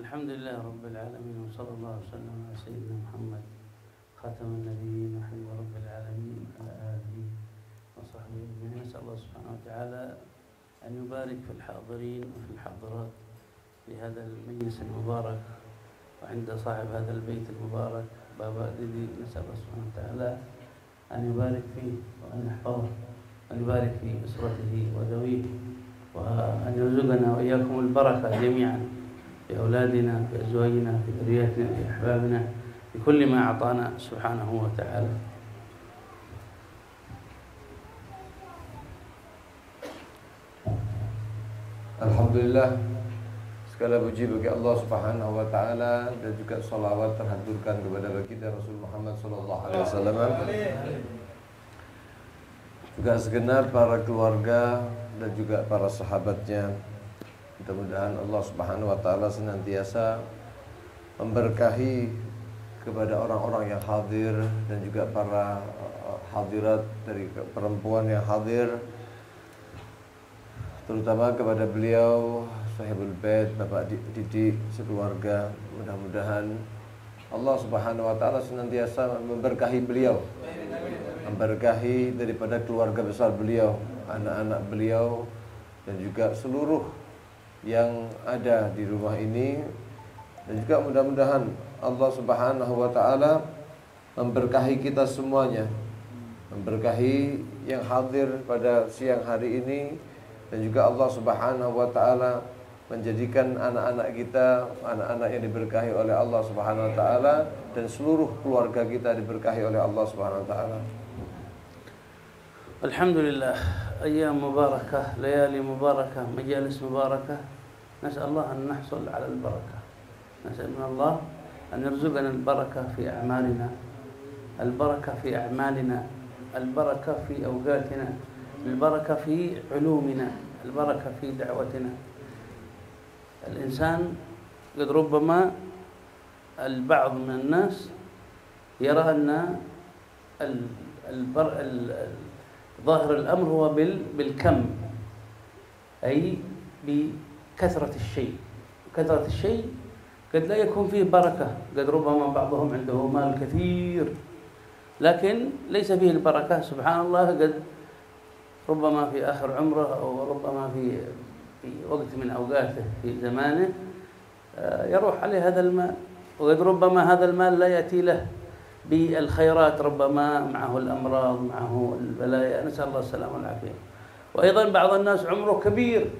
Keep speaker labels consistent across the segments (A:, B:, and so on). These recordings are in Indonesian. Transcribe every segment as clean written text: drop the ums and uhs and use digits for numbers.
A: الحمد لله رب العالمين، وصلى الله وسلم على سيدنا محمد خاتم النبيين وحبيب رب العالمين وعلى آله وصحبه أجمعين. نسأل الله سبحانه وتعالى أن يبارك في الحاضرين وفي الحاضرات في هذا المجلس المبارك وعند صاحب هذا البيت المبارك بابا ديدي. نسأل الله سبحانه وتعالى أن يبارك فيه وأن يحفظه وأن يبارك في أسرته وذويه، وأن يرزقنا وإياكم البركة جميعا في أولادنا، في أزواجنا، في ذرياتنا، في أحبابنا، في كل ما أعطانا سبحانه وتعالى.
B: Alhamdulillah, segala puji bagi Allah Subhanahu wa taala dan juga salawat terhaturkan kepada baginda Rasul Muhammad sallallahu alaihi wasallam. Juga segenap para keluarga dan juga para sahabatnya. Mudah-mudahan Allah Subhanahu wa taala senantiasa memberkahi kepada orang-orang yang hadir dan juga para hadirat dari perempuan yang hadir, terutama kepada beliau Sahibul Bait, Bapak Didi sekeluarga. Mudah-mudahan Allah Subhanahu wa taala senantiasa memberkahi beliau, memberkahi daripada keluarga besar beliau, anak-anak beliau, dan juga seluruh yang ada di rumah ini. Dan juga mudah-mudahan Allah Subhanahu wa taala memberkahi kita semuanya, memberkahi yang hadir pada siang hari ini, dan juga Allah Subhanahu wa taala menjadikan anak-anak kita anak-anak yang diberkahi oleh Allah Subhanahu wa taala, dan seluruh keluarga kita diberkahi oleh Allah Subhanahu wa taala.
A: Alhamdulillah, أيام مباركة، ليالي مباركة، مجالس مباركة. نسأل الله أن نحصل على البركة، نسأل من الله أن يرزقنا البركة في أعمالنا، البركة في أعمالنا، البركة في أوقاتنا، البركة في علومنا، البركة في دعوتنا. الإنسان قد ربما البعض من الناس يرى أن ظاهر الأمر هو بالكم، أي بكثرة الشيء. كثرة الشيء قد لا يكون فيه بركة، قد ربما بعضهم عنده مال كثير لكن ليس فيه البركة. سبحان الله، قد ربما في آخر عمره أو ربما في وقت من أوقاته في زمانه يروح عليه هذا المال، وقد ربما هذا المال لا يأتي له بالخيرات، ربما معه الأمراض، معه البلايا، نسأل الله السلامة والعافية. وأيضا بعض الناس عمره كبير،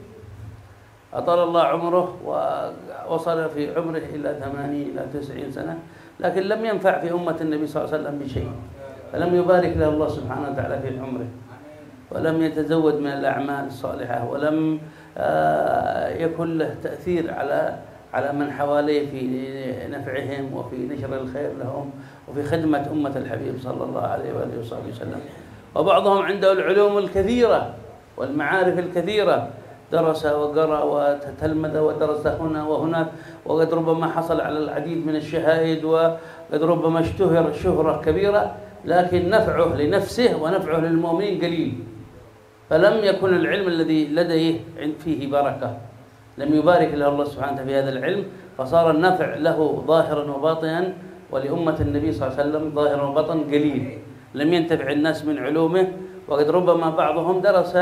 A: أطال الله عمره ووصل في عمره إلى 80 إلى 90 سنة، لكن لم ينفع في أمة النبي صلى الله عليه وسلم بشيء، فلم يبارك له الله سبحانه وتعالى في عمره، ولم يتزود من الأعمال الصالحة، ولم يكن له تأثير على من حواليه في نفعهم وفي نشر الخير لهم وفي خدمة أمة الحبيب صلى الله عليه وآله وصحبه وسلم. وبعضهم عنده العلوم الكثيرة والمعارف الكثيرة، درس وقرأ وتتلمذ ودرس هنا وهناك، وقد ربما حصل على العديد من الشهائد، وقد ربما اشتهر شهرة كبيرة، لكن نفعه لنفسه ونفعه للمؤمنين قليل، فلم يكن العلم الذي لديه فيه بركة، لم يبارك له الله سبحانه وتعالى في هذا العلم، فصار النفع له ظاهرا وباطنا، ولأمة النبي صلى الله عليه وسلم ظاهرا وباطنا قليل، لم ينتفع الناس من علومه. وقد ربما بعضهم درس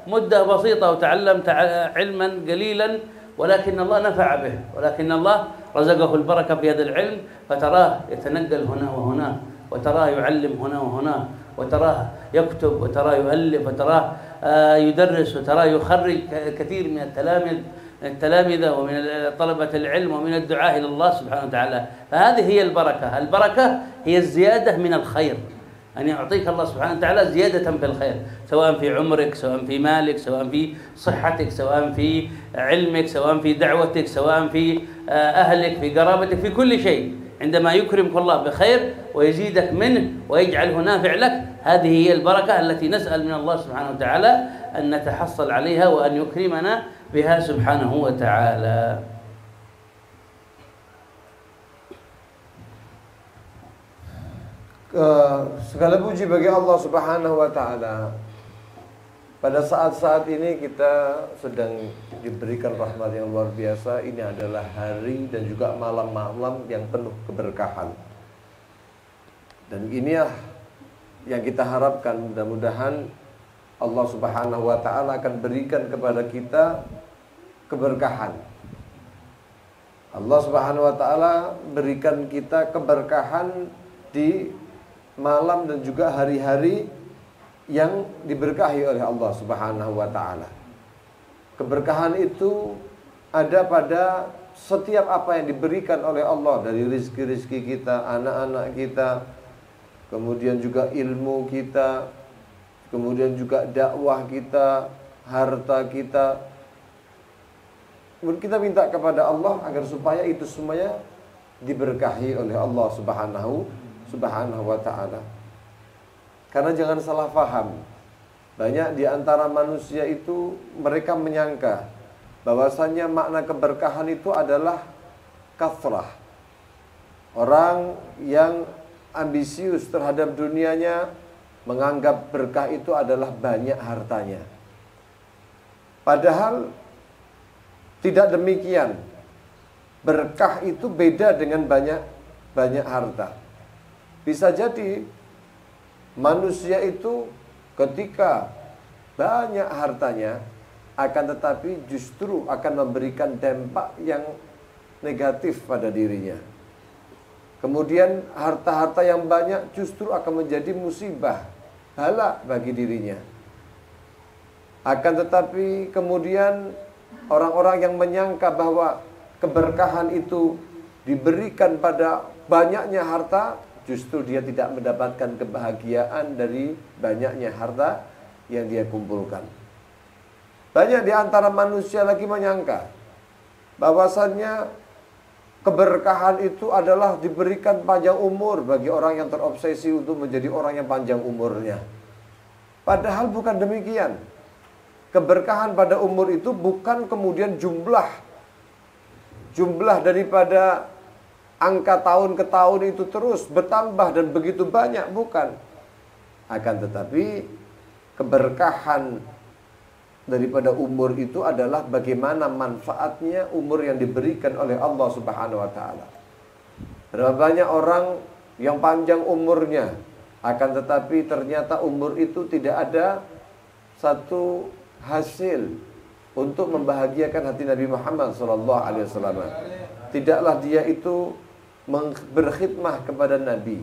A: مدة بسيطة وتعلم علما قليلا، ولكن الله نفع به، ولكن الله رزقه البركة في هذا العلم، فتراه يتنقل هنا وهنا، وتراه يعلم هنا وهنا، وتراه يكتب، وتراه يؤلف، وتراه يدرس، وتراه يخرج كثير من التلامذة ومن طلبة العلم ومن الدعاء إلى الله سبحانه وتعالى. فهذه هي البركة. البركة هي الزيادة من الخير، أن يعطيك الله سبحانه وتعالى زيادة في الخير، سواء في عمرك، سواء في مالك، سواء في صحتك، سواء في علمك، سواء في دعوتك، سواء في أهلك، في قرابتك، في كل شيء. عندما يكرمك الله بخير ويزيدك منه ويجعله نافع لك، هذه هي البركة التي نسأل من الله سبحانه وتعالى أن نتحصل عليها وأن يكرمنا بها سبحانه وتعالى.
B: Segala puji bagi Allah Subhanahu wa taala Pada saat-saat ini kita sedang diberikan rahmat yang luar biasa. Ini adalah hari dan juga malam-malam yang penuh keberkahan. Dan inilah yang kita harapkan, mudah-mudahan Allah Subhanahu wa ta'ala akan berikan kepada kita keberkahan. Allah Subhanahu wa ta'ala berikan kita keberkahan di malam dan juga hari-hari yang diberkahi oleh Allah Subhanahu wa ta'ala. Keberkahan itu ada pada setiap apa yang diberikan oleh Allah, dari rizki-rizki kita, anak-anak kita, kemudian juga ilmu kita, kemudian juga dakwah kita, harta kita. Kemudian kita minta kepada Allah agar supaya itu semuanya diberkahi oleh Allah Subhanahu wa ta'ala. Karena jangan salah faham, banyak di antara manusia itu mereka menyangka bahwasannya makna keberkahan itu adalah kathrah. Orang yang ambisius terhadap dunianya menganggap berkah itu adalah banyak hartanya. Padahal tidak demikian. Berkah itu beda dengan banyak harta. Bisa jadi manusia itu ketika banyak hartanya, akan tetapi justru akan memberikan dampak yang negatif pada dirinya. Kemudian harta-harta yang banyak justru akan menjadi musibah, bala bagi dirinya. Akan tetapi kemudian orang-orang yang menyangka bahwa keberkahan itu diberikan pada banyaknya harta, justru dia tidak mendapatkan kebahagiaan dari banyaknya harta yang dia kumpulkan. Banyak di antara manusia lagi menyangka bahwasannya keberkahan itu adalah diberikan panjang umur bagi orang yang terobsesi untuk menjadi orang yang panjang umurnya. Padahal bukan demikian. Keberkahan pada umur itu bukan kemudian jumlah daripada angka tahun ke tahun itu terus bertambah dan begitu banyak, bukan. Akan tetapi keberkahan daripada umur itu adalah bagaimana manfaatnya umur yang diberikan oleh Allah Subhanahu wa ta'ala. Berapa banyak orang yang panjang umurnya, akan tetapi ternyata umur itu tidak ada satu hasil untuk membahagiakan hati Nabi Muhammad SAW. Tidaklah dia itu berkhidmah kepada Nabi.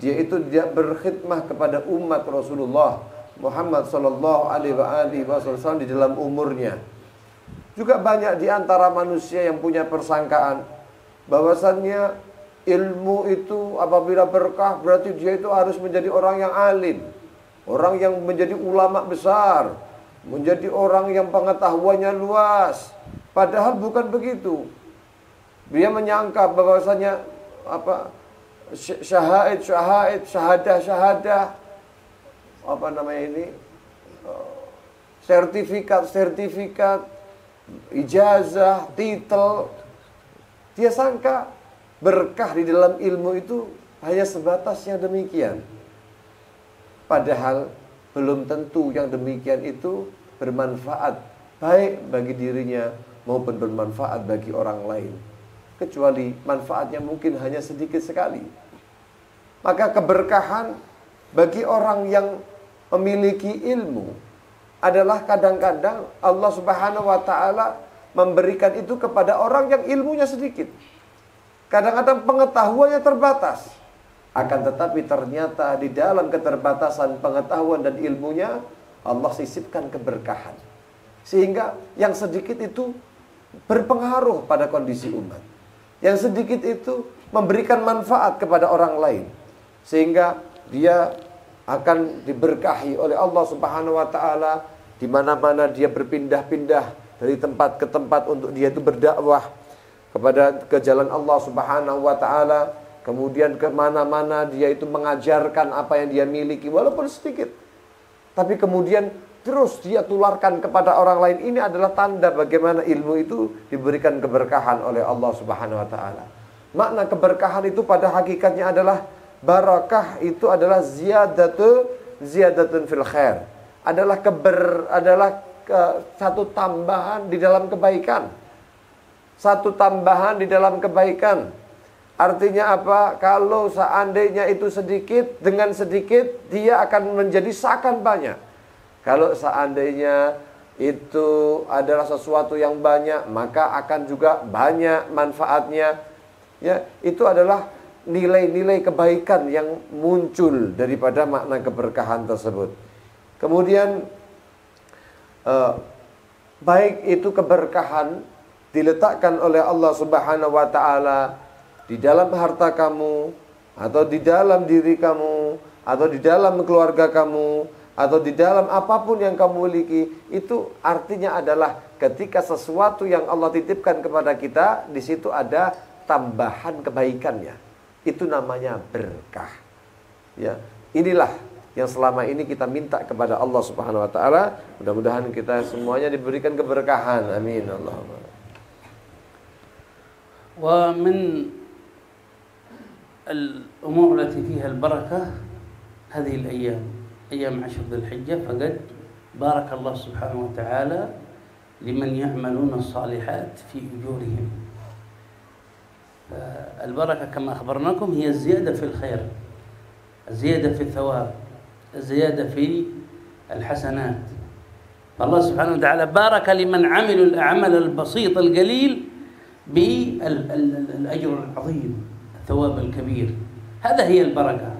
B: Dia itu tidak berkhidmah kepada umat Rasulullah Muhammad SAW di dalam umurnya. Juga banyak di antara manusia yang punya persangkaan bahwasannya ilmu itu apabila berkah berarti dia itu harus menjadi orang yang alim, orang yang menjadi ulama besar, menjadi orang yang pengetahuannya luas. Padahal bukan begitu. Dia menyangka bahwasanya syahadah, sertifikat, ijazah, titel. Dia sangka berkah di dalam ilmu itu hanya sebatas yang demikian. Padahal belum tentu yang demikian itu bermanfaat baik bagi dirinya maupun bermanfaat bagi orang lain. Kecuali manfaatnya mungkin hanya sedikit sekali. Maka keberkahan bagi orang yang memiliki ilmu adalah kadang-kadang Allah Subhanahu wa ta'ala memberikan itu kepada orang yang ilmunya sedikit. Kadang-kadang pengetahuannya terbatas. Akan tetapi ternyata di dalam keterbatasan pengetahuan dan ilmunya, Allah sisipkan keberkahan. Sehingga yang sedikit itu berpengaruh pada kondisi umat. Yang sedikit itu memberikan manfaat kepada orang lain. Sehingga dia akan diberkahi oleh Allah Subhanahu wa ta'ala. Di mana-mana dia berpindah-pindah dari tempat ke tempat untuk dia itu berdakwah ke jalan Allah Subhanahu wa ta'ala. Kemudian kemana-mana dia itu mengajarkan apa yang dia miliki walaupun sedikit. Tapi kemudian terus dia tularkan kepada orang lain. Ini adalah tanda bagaimana ilmu itu diberikan keberkahan oleh Allah Subhanahu wa ta'ala. Makna keberkahan itu pada hakikatnya adalah barakah, itu adalah ziyadatun fil khair. satu tambahan di dalam kebaikan. Satu tambahan di dalam kebaikan. Artinya apa? Kalau seandainya itu sedikit, dengan sedikit dia akan menjadi seakan banyak. Kalau seandainya itu adalah sesuatu yang banyak, maka akan juga banyak manfaatnya. Ya, itu adalah nilai-nilai kebaikan yang muncul daripada makna keberkahan tersebut. Kemudian baik itu keberkahan diletakkan oleh Allah Subhanahu wa taala di dalam harta kamu, atau di dalam diri kamu, atau di dalam keluarga kamu, atau di dalam apapun yang kamu miliki, itu artinya adalah ketika sesuatu yang Allah titipkan kepada kita, di situ ada tambahan kebaikannya. Itu namanya berkah. Ya, inilah yang selama ini kita minta kepada Allah Subhanahu wa taala. Mudah-mudahan kita semuanya diberikan keberkahan. Amin Allahumma.
A: ومن الأمور التي فيها البركة هذه الأيام، أيام 10 ذي الحجة، فقد بارك الله سبحانه وتعالى لمن يعملون الصالحات في أجورهم. البركة كما أخبرناكم هي الزيادة في الخير، الزيادة في الثواب، الزيادة في الحسنات. فالله سبحانه وتعالى بارك لمن عملوا الأعمال البسيط القليل بالأجر العظيم، الثواب الكبير. هذا هي البركة.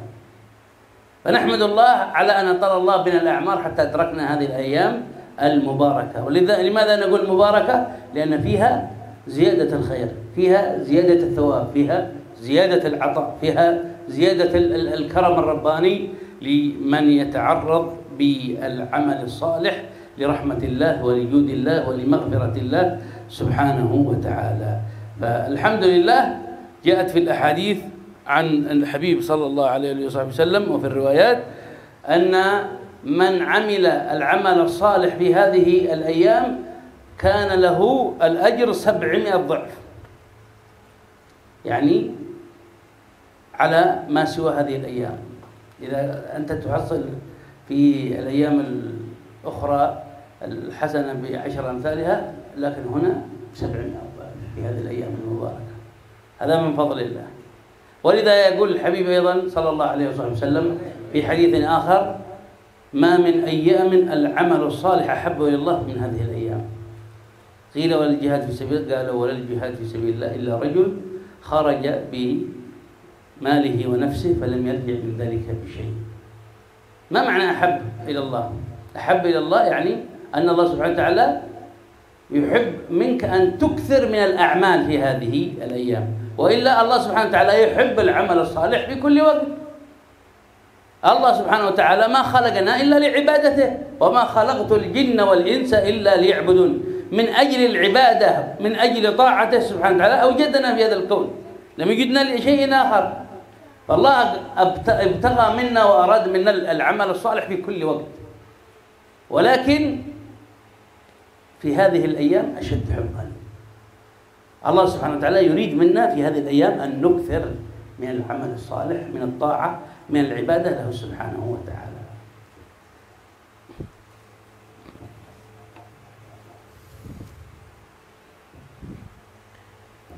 A: فنحمد الله على أن أطال الله بنا الأعمار حتى أدركنا هذه الأيام المباركة. لماذا نقول مباركة؟ لأن فيها زيادة الخير، فيها زيادة الثواب، فيها زيادة العطاء، فيها زيادة الكرم الرباني لمن يتعرض بالعمل الصالح لرحمة الله ولجود الله ولمغفرة الله سبحانه وتعالى. فالحمد لله جاءت في الأحاديث عن الحبيب صلى الله عليه وسلم وفي الروايات أن من عمل العمل الصالح في هذه الأيام كان له الأجر 700 ضعف، يعني على ما سوى هذه الأيام. إذا أنت تحصل في الأيام الأخرى الحسنة ب10 أمثالها، لكن هنا 700 ضعف في هذه الأيام المباركة. هذا من فضل الله. ولذا يقول الحبيب أيضا صلى الله عليه وسلم في حديث آخر: ما من أيام العمل الصالح أحب إلى الله من هذه الأيام. قيل ولا الجهاد في سبيل الله؟ قالوا ولا الجهاد في سبيل الله إلا رجل خرج بماله ونفسه فلم يرجع من ذلك بشيء. ما معنى أحب إلى الله؟ أحب إلى الله يعني أن الله سبحانه وتعالى يحب منك أن تكثر من الأعمال في هذه الأيام، وإلا الله سبحانه وتعالى يحب العمل الصالح في كل وقت. الله سبحانه وتعالى ما خلقنا إلا لعبادته، وما خلقت الجن والإنس إلا ليعبدون. من أجل العبادة، من أجل طاعته سبحانه وتعالى أوجدنا في هذا الكون، لم يجدنا لشيء آخر. فالله ابتغى منا وأراد منا العمل الصالح في كل وقت، ولكن في هذه الأيام أشد حبا. الله سبحانه وتعالى يريد منا في هذه الأيام أن نكثر من العمل الصالح، من الطاعة، من العبادة له سبحانه وتعالى.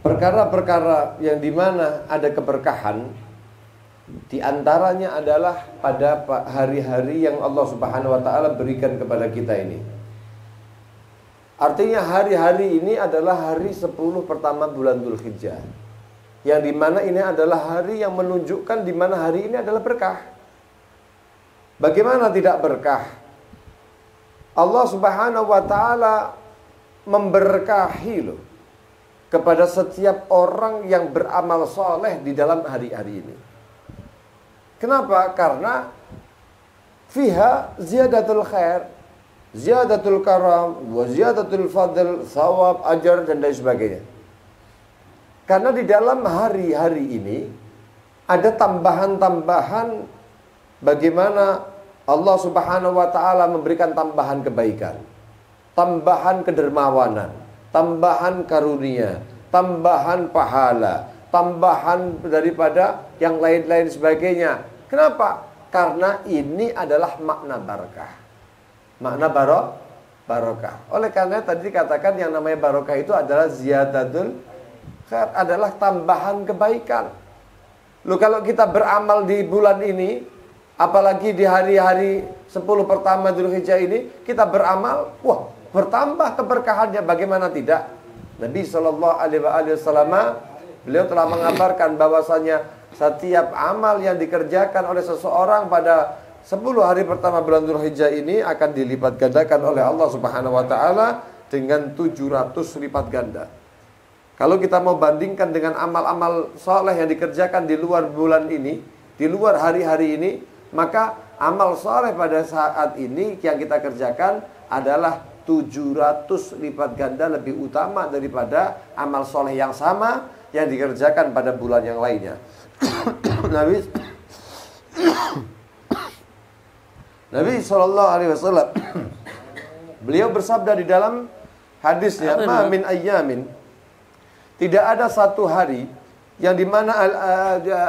B: Perkara-perkara yang dimana ada keberkahan, di antaranya adalah pada hari-hari yang Allah Subhanahu wa taala berikan kepada kita ini. Artinya hari-hari ini adalah hari 10 pertama bulan Dzulhijjah, yang dimana ini adalah hari yang menunjukkan dimana hari ini adalah berkah. Bagaimana tidak berkah? Allah Subhanahu wa taala memberkahi loh kepada setiap orang yang beramal soleh di dalam hari-hari ini. Kenapa? Karena fiha ziyadatul khair, ziyadatul karam, wa ziyadatul fadl, thawab, ajar, dan lain sebagainya. Karena di dalam hari-hari ini ada tambahan-tambahan bagaimana Allah Subhanahu wa taala memberikan tambahan kebaikan, tambahan kedermawanan, tambahan karunia, tambahan pahala, tambahan daripada yang lain-lain sebagainya. Kenapa? Karena ini adalah makna barakah. makna barokah. Oleh karena tadi dikatakan yang namanya barokah itu adalah ziyadatul khair, adalah tambahan kebaikan. Loh, kalau kita beramal di bulan ini, apalagi di hari-hari 10 pertama Dzulhijjah ini, kita beramal, wah, bertambah keberkahannya, bagaimana tidak? Nabi sallallahu alaihi wasallam beliau telah mengabarkan bahwasanya setiap amal yang dikerjakan oleh seseorang pada 10 hari pertama bulan Dzulhijjah ini akan dilipat gandakan oleh Allah Subhanahu wa taala dengan 700 lipat ganda. Kalau kita mau bandingkan dengan amal-amal soleh yang dikerjakan di luar bulan ini, di luar hari-hari ini, maka amal soleh pada saat ini yang kita kerjakan adalah 700 lipat ganda lebih utama daripada amal soleh yang sama yang dikerjakan pada bulan yang lainnya. Nabi sallallahu alaihi wasallam beliau bersabda di dalam hadisnya, "Ma min ayyamin", tidak ada satu hari yang dimana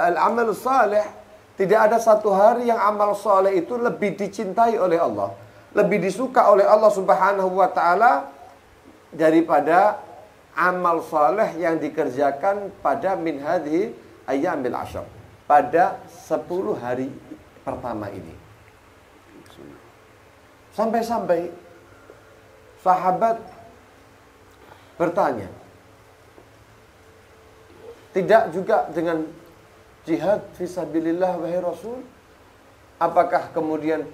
B: al-amal saleh, tidak ada satu hari yang amal saleh itu lebih dicintai oleh Allah, lebih disuka oleh Allah Subhanahu wa taala daripada amal saleh yang dikerjakan pada min hadhihi ayyamil ashr, pada 10 hari pertama ini. Sampai-sampai sahabat bertanya, tidak juga dengan jihad fisabilillah wahai Rasul? Apakah kemudian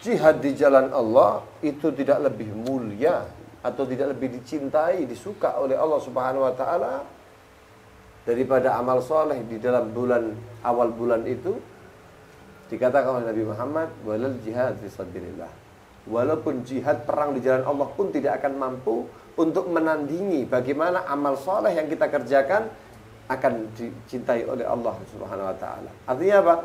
B: jihad di jalan Allah itu tidak lebih mulia atau tidak lebih dicintai, disuka oleh Allah Subhanahu wa taala daripada amal soleh di dalam awal bulan itu? Dikatakan oleh Nabi Muhammad, walal jihad fisabilillah. Walaupun jihad perang di jalan Allah pun tidak akan mampu untuk menandingi bagaimana amal soleh yang kita kerjakan akan dicintai oleh Allah Subhanahu wa taala. Artinya apa?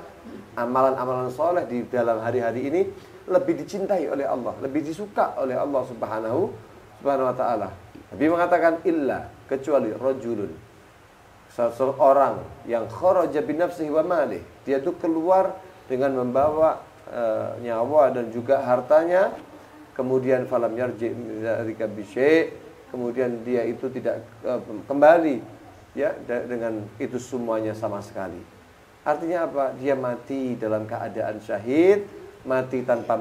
B: Amalan-amalan soleh di dalam hari-hari ini lebih dicintai oleh Allah, lebih disuka oleh Allah Subhanahu wa taala. Nabi mengatakan illa, kecuali rajulun, seseorang yang kharaja bi nafsihi wa malih, dia itu keluar dengan membawa nyawa dan juga hartanya, kemudian falam yarji dzalika bi syai', kemudian dia itu tidak kembali ya dengan itu semuanya sama sekali. Artinya apa? Dia mati dalam keadaan syahid, mati tanpa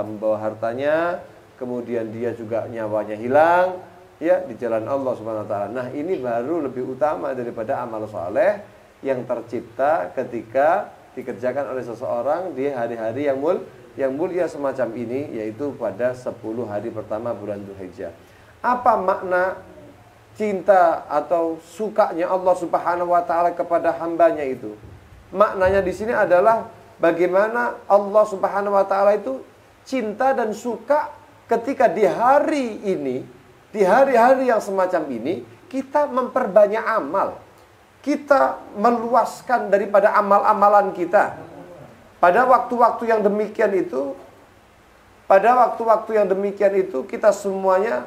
B: membawa hartanya, kemudian dia juga nyawanya hilang ya di jalan Allah Subhanahu wa taala. Nah, ini baru lebih utama daripada amal saleh yang tercipta ketika dikerjakan oleh seseorang di hari-hari yang mulia semacam ini, yaitu pada 10 hari pertama bulan Dzulhijjah. Apa makna cinta atau sukanya Allah Subhanahu wa taala kepada hambanya itu? Maknanya di sini adalah bagaimana Allah Subhanahu wa taala itu cinta dan suka ketika di hari ini, di hari-hari yang semacam ini, kita memperbanyak amal. Kita meluaskan daripada amal-amalan kita. Pada waktu-waktu yang demikian itu, kita semuanya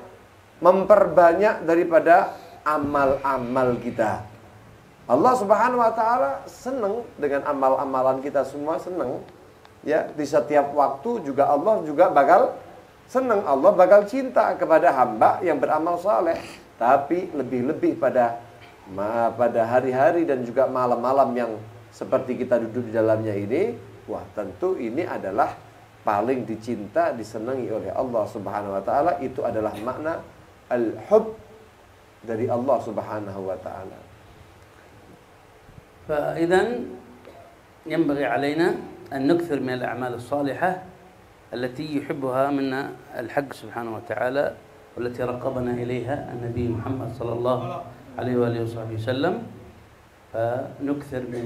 B: memperbanyak daripada amal-amal kita. Allah Subhanahu wa taala senang dengan amal-amalan kita semua, senang. Ya, di setiap waktu juga Allah juga bakal senang, Allah bakal cinta kepada hamba yang beramal saleh. Tapi lebih-lebih pada hari-hari dan juga malam-malam yang seperti kita duduk di dalamnya ini, wah, tentu ini adalah paling dicinta, disenangi oleh Allah Subhanahu wa taala. Itu adalah makna al-hub dari Allah Subhanahu wa taala.
A: فإذا ينبغي علينا أن نكثر من الأعمال الصالحة التي يحبها منا الحق سبحانه وتعالى والتي رقبنا إليها النبي محمد صلى الله عليه وآله وصحبه وسلم. فنكثر من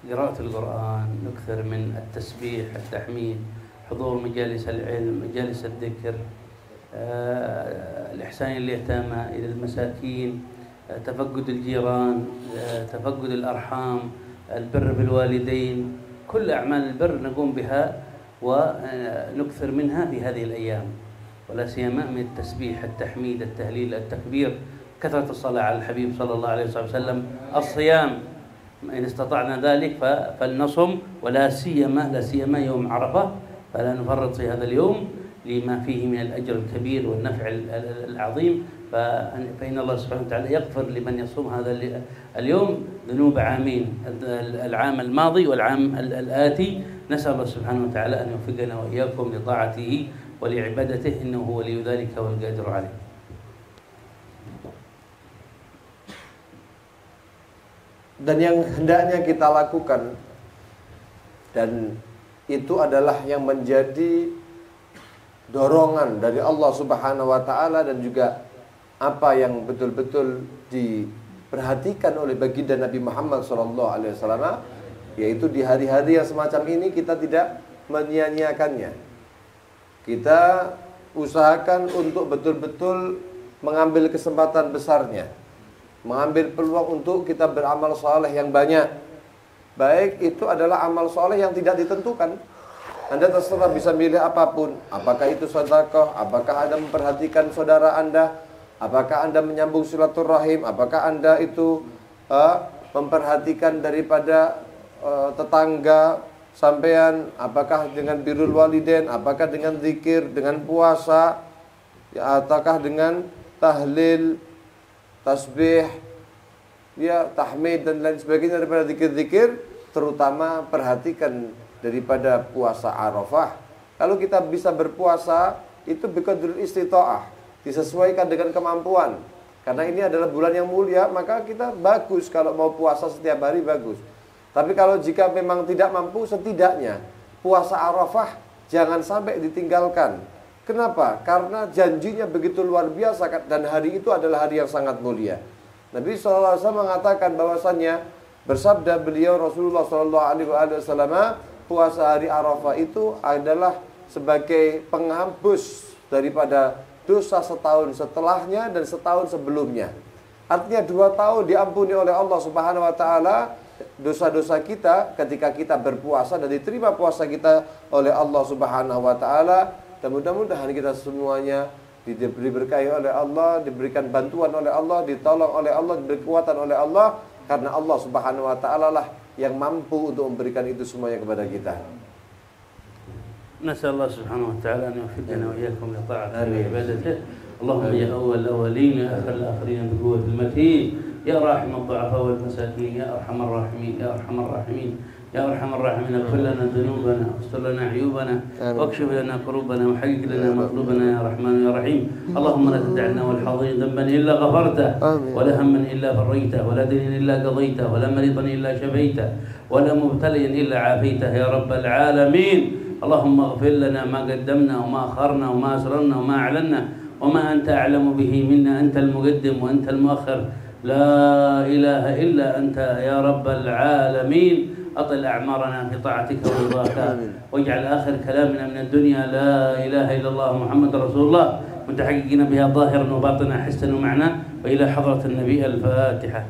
A: قراءة القرآن، نكثر من التسبيح، التحميد، حضور مجالس العلم، مجالس الذكر، الإحسان اليتامى إلى المساكين، تفقد الجيران، تفقد الأرحام، البر بالوالدين، كل أعمال البر نقوم بها ونكثر منها في هذه الأيام، ولا سيما من التسبيح، التحميد، التهليل، التكبير، كثرة الصلاة على الحبيب صلى الله عليه وسلم، الصيام إن استطعنا ذلك فلنصم، ولا سيما يوم عرفة فلا نفرط في هذا اليوم لما فيه من الأجر الكبير والنفع العظيم. فإن الله سبحانه وتعالى يغفر لمن يصوم هذا اليوم ذنوب عامين، العام الماضي والعام الآتي. نسأل الله سبحانه وتعالى أن يوفقنا وإياكم لطاعته ولعبادته، إنه هو ولي ذلك والقادر عليه.
B: Dan yang hendaknya kita lakukan, dan itu adalah yang menjadi dorongan dari Allah Subhanahu wa taala, dan juga apa yang betul-betul diperhatikan oleh baginda Nabi Muhammad SAW, yaitu di hari-hari yang semacam ini kita tidak menyia-nyiakannya. Kita usahakan untuk betul-betul mengambil kesempatan besarnya, mengambil peluang untuk kita beramal saleh yang banyak. Baik itu adalah amal saleh yang tidak ditentukan. Anda terserah bisa milih apapun. Apakah itu sedekah, apakah Anda memperhatikan saudara Anda, apakah Anda menyambung silaturahim, apakah Anda itu memperhatikan daripada tetangga sampean, apakah dengan birrul walidain, apakah dengan zikir, dengan puasa, ya, ataukah dengan tahlil, tasbih, ya, tahmid dan lain sebagainya daripada zikir-zikir. Terutama perhatikan daripada puasa Arafah. Kalau kita bisa berpuasa itu biqadril istita'ah, disesuaikan dengan kemampuan. Karena ini adalah bulan yang mulia, maka kita bagus kalau mau puasa setiap hari, bagus. Tapi kalau jika memang tidak mampu, setidaknya puasa Arafah jangan sampai ditinggalkan. Kenapa? Karena janjinya begitu luar biasa, dan hari itu adalah hari yang sangat mulia. Nabi SAW mengatakan bahwasannya, bersabda beliau Rasulullah SAW, puasa hari Arafah itu adalah sebagai penghapus daripada dosa setahun setelahnya dan setahun sebelumnya. Artinya 2 tahun diampuni oleh Allah Subhanahu wa taala dosa-dosa kita ketika kita berpuasa, dan diterima puasa kita oleh Allah Subhanahu wa taala. Dan mudah-mudahan kita semuanya diberkahi oleh Allah, diberikan bantuan oleh Allah, ditolong oleh Allah, diberi kekuatan oleh Allah, karena Allah Subhanahu wa taala lah yang mampu untuk memberikan itu semuanya kepada kita.
A: نسأل الله سبحانه وتعالى أن يوفقنا وإياكم لطاعته وعبادته. اللهم يا أول الأولين يا آخر الآخرين بقوة المتين، يا راحم الضعفاء والمساكين، يا أرحم الراحمين، يا أرحم الراحمين، يا أرحم الراحمين. اغفر لنا ذنوبنا واستر لنا عيوبنا واكشف لنا كروبنا وحقق لنا مطلوبنا يا رحمن يا رحيم. اللهم لا تدع لنا والحاضرين ذنبا إلا غفرته، ولا هما إلا فريته، ولا دينا إلا قضيته، ولا مريضا إلا شفيته، ولا مبتليا إلا عافيته يا رب العالمين. اللهم اغفر لنا ما قدمنا وما أخرنا وما أسررنا وما أعلنا وما أنت أعلم به منا. أنت المقدم وأنت المؤخر، لا إله إلا أنت يا رب العالمين. أطل أعمارنا في طاعتك ورضاك، واجعل آخر كلامنا من الدنيا لا إله إلا الله محمد رسول الله، متحققين بها ظاهرا وباطنا حسا ومعنى. وإلى حضرة النبي الفاتحة.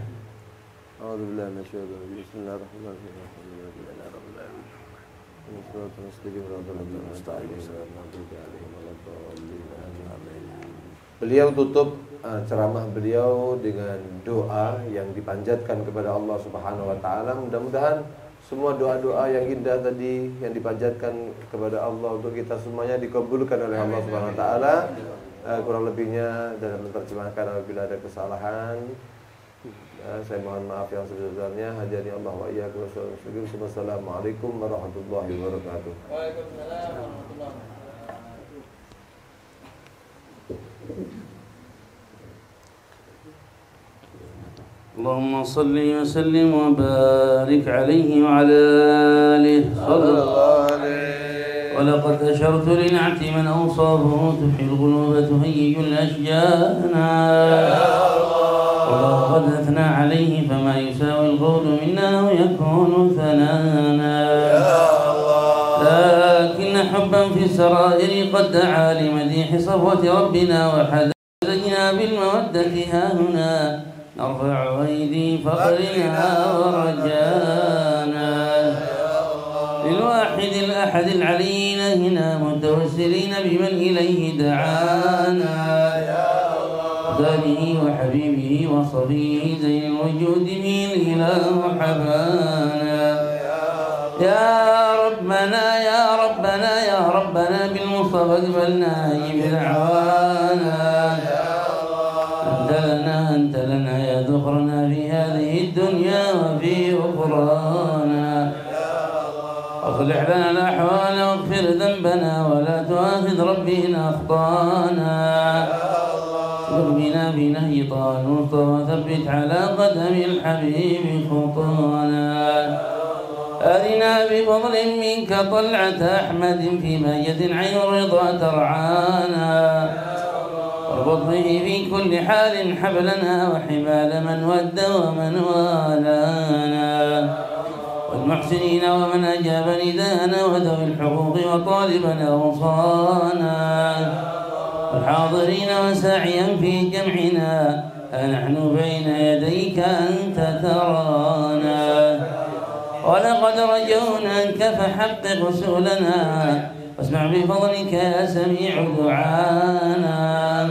B: أعوذ بالله من الشيطان الرجيم. بسم الله الرحمن الرحيم. Beliau tutup ceramah beliau dengan doa yang dipanjatkan kepada Allah Subhanahu wa taala. Mudah-mudahan semua doa-doa yang indah tadi yang dipanjatkan kepada Allah untuk kita semuanya dikabulkan oleh Allah Subhanahu wa taala. Kurang lebihnya dalam menerjemahkan apabila ada kesalahan, saya mohon maaf yang sebesar-besarnya. Hadirin Allah wa iyyakum. Wassalamualaikum warahmatullahi wabarakatuh.
C: Waalaikumsalam warahmatullahi wabarakatuh.
A: اللهم صل وسلم وبارك عليه وعلى آله صلى الله عليه. ولقد أشرت لنعت من أوصافه تحيي القلوب تهيج الأشجانا، وقد أثنى عليه فما يساوي القول منا ويكون ثنانا. لكن حبا في السرائر قد دعا لمديح صفوة ربنا وحدثنا بالمودة ها هنا نرفع أيدي فقرنا ورجانا للواحد الأحد العلي هنا متوسلين بمن إليه دعانا، خالقه وحبيبه وصفيه زين الوجود به الإله حبانا. يا ربنا يا ربنا يا رب واقبلنا أجب دعوانا. أنت لنا يا ذخرنا في هذه الدنيا وفي أخرانا. أصلح لنا الأحوال واغفر ذنبنا ولا تؤاخذ ربي إن أخطأنا. سر بنا في نهج طه المصطفى وثبت على قدم الحبيب خطانا. أرنا بفضل منك طلعة أحمد في مهجة عين الرضا ترعانا. واربط به في كل حال حبلنا وحبال من ود ومن والانا. والمحسنين ومن أجاب نداءنا وذوي الحقوق وطالبنا وصانا. والحاضرين وساعيا في جمعنا أنحن بين يديك أنت ترانا. ولقد رجوناك فحقق سؤلنا واسمع بفضلك يا سميع دعانا.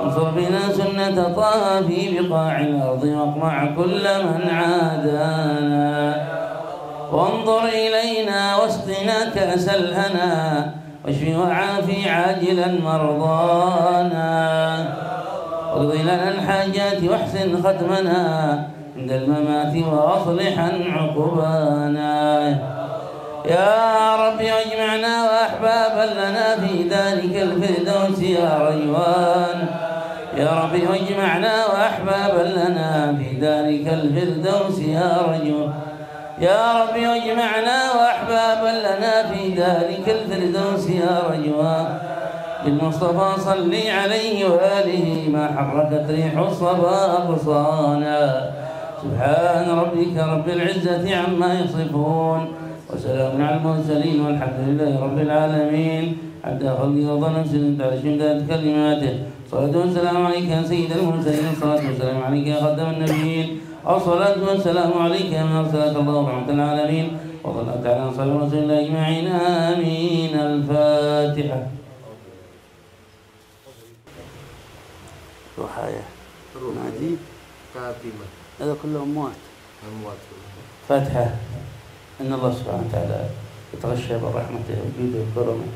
A: انصر بنا سنة طه في بقاع الأرض واقمع كل من عادانا. وانظر إلينا واسقنا كأس الهنا واشف وعافي عاجلا مرضانا. واقض لنا الحاجات واحسن ختمنا عند الممات وأصلحا عقبانا. يا رب اجمعنا وأحبابا لنا في ذلك الفردوس يا ريوان. يا رب اجمعنا وأحبابا لنا في ذلك الفردوس يا رجوان. يا رب اجمعنا وأحبابا لنا في ذلك الفردوس يا رجوان. بالمصطفى صل عليه وآله ما حركت ريح الصبا أغصانا. سبحان ربك رب العزة عما يصفون وسلام على المرسلين والحمد لله رب العالمين. حتى خلقه وظن سنة على شمدات كلماته. صلاة والسلام عليك يا سيد المرسلين. الصلاة والسلام عليك يا خدم النبيين. الصلاة والسلام عليك يا من أرسلك الله رحمة العالمين. وصلى الله تعالى على صحبه رسول الله أجمعين آمين. الفاتحة. رحايا نادي
B: كاتمة
A: هذا كله أموات. فاتحة. إن الله سبحانه وتعالى يتغشى برحمته وجوده وكرمه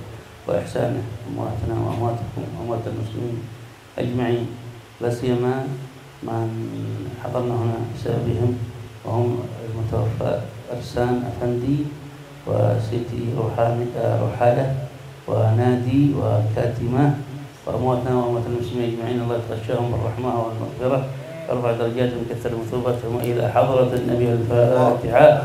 A: وإحسانه أمواتنا وأمواتكم وأموات المسلمين أجمعين، لا سيما من حضرنا هنا بسببهم وهم المتوفى أرسان أفندي وسيدي رحالة ونادي وكاتمة وأمواتنا وأموات المسلمين أجمعين. الله يتغشاهم بالرحمة والمغفرة ويرفع درجاتهم كثر مثوبتهم إلى حضرة النبي. الفاتحة.